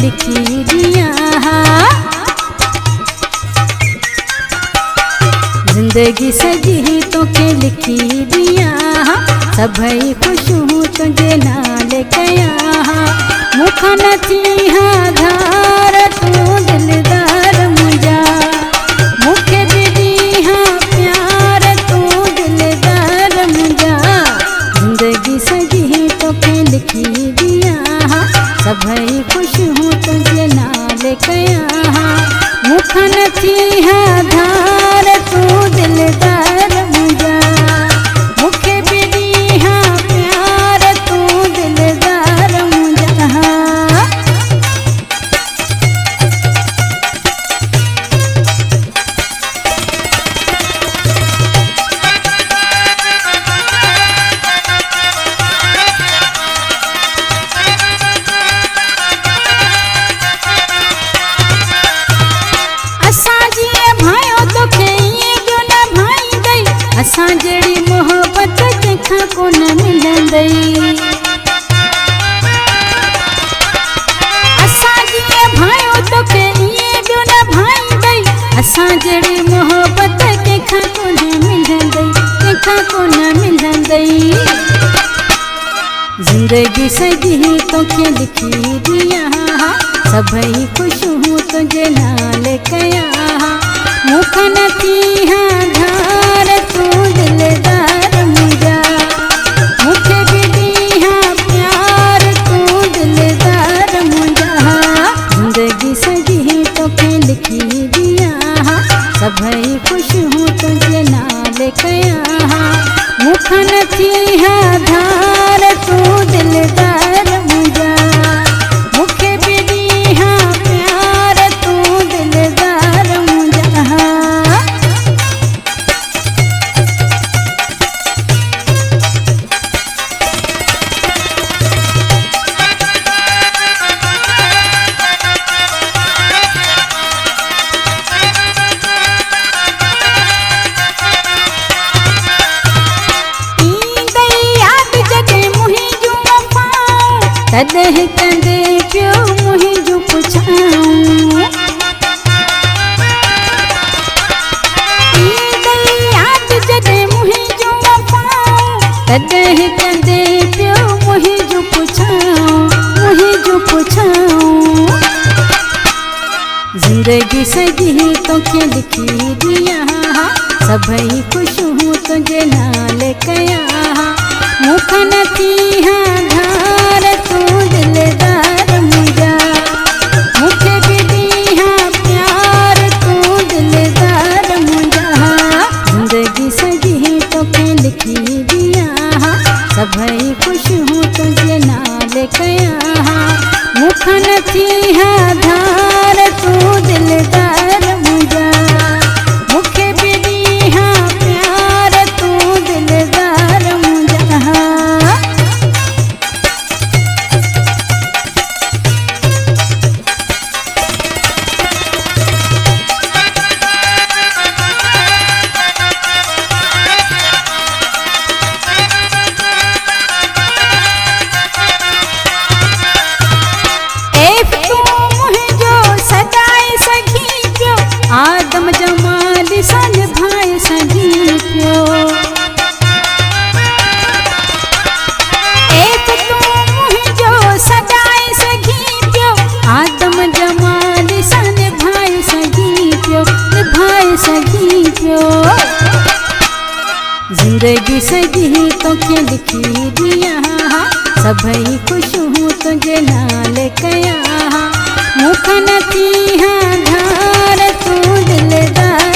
लिखी दिया। जिंदगी सजी तो के लिखी दिया, सभई खुश हूँ तुझे नाल कया। मुख नथी हाँ धार तू दिलदार मुझा, मुख दीदी हाँ प्यार तू दिलदार मुझा। जिंदगी सजी तो के लिखी दिया, सभई खुश हूँ तुझे नाल कया। मुख नथी हाँ धार तू दिलदार मुझा, मुख दीदी हाँ प्यार तू दिलदार मुझा। असां जड़ी मोहब्बत कंहिंखां कोन मिलंदई। असां जीअं भायो तोखे ईअं ॿियो न भाईंदई। असां जड़ी मोहब्बत कंहिंखां कोन मिलंदई, कंहिंखां कोन मिलंदई। जिंदगी सजी तोखे लिखी दिया, सभई खुश हूँ तुझे नाल कया। मुख नथी हाँ धार तू दिलदार मुझा, मुख दीदी हाँ प्यार तू दिलदार मुझा। जिंदगी सजी तोखे लिखी दिया, सभई खुश हूँ तुझे नाल कया। मुख नथी हाँ धार तू दिलदार मुझा, मुख दीदी हाँ प्यार तू दिलदार मुझा। तॾहिं कंदे पियो मुंहिंजो पुछाऊं, ईंदई यादि जॾहिं मुंहिंजो वफ़ाऊं। तॾहिं कंदे पियो मुंहिंजो पुछाऊं, मुंहिंजो पुछाऊं। जिंदगी सजी तोखे लिखी दिया, सभई खुश हूँ तुझे नाल कया। मुख नथी हाँ धार तू दिलदार मुझा, मुख दीदी हाँ प्यार तू दिलदार मुझा। जिंदगी सजी तोखे लिखी दिया, सभई खुश हूँ तुझे नाल कया। मुख नथी हाँ धार तू दिलदार मुझा, मुख दीदी हाँ प्यार तू दिलदार मुझा। आदम जमाल सन भाई सजी पियो, एक तू मुंहिंजो सदाई सगी पियो। आदम जमाल सन भाई सगी पियो, भाई सगी पियो। जिंदगी सजी तोखे लिखी दिया, सभई खुश हूँ तुझे नाल कया। मुख नथी हाँ धार तू दिलदार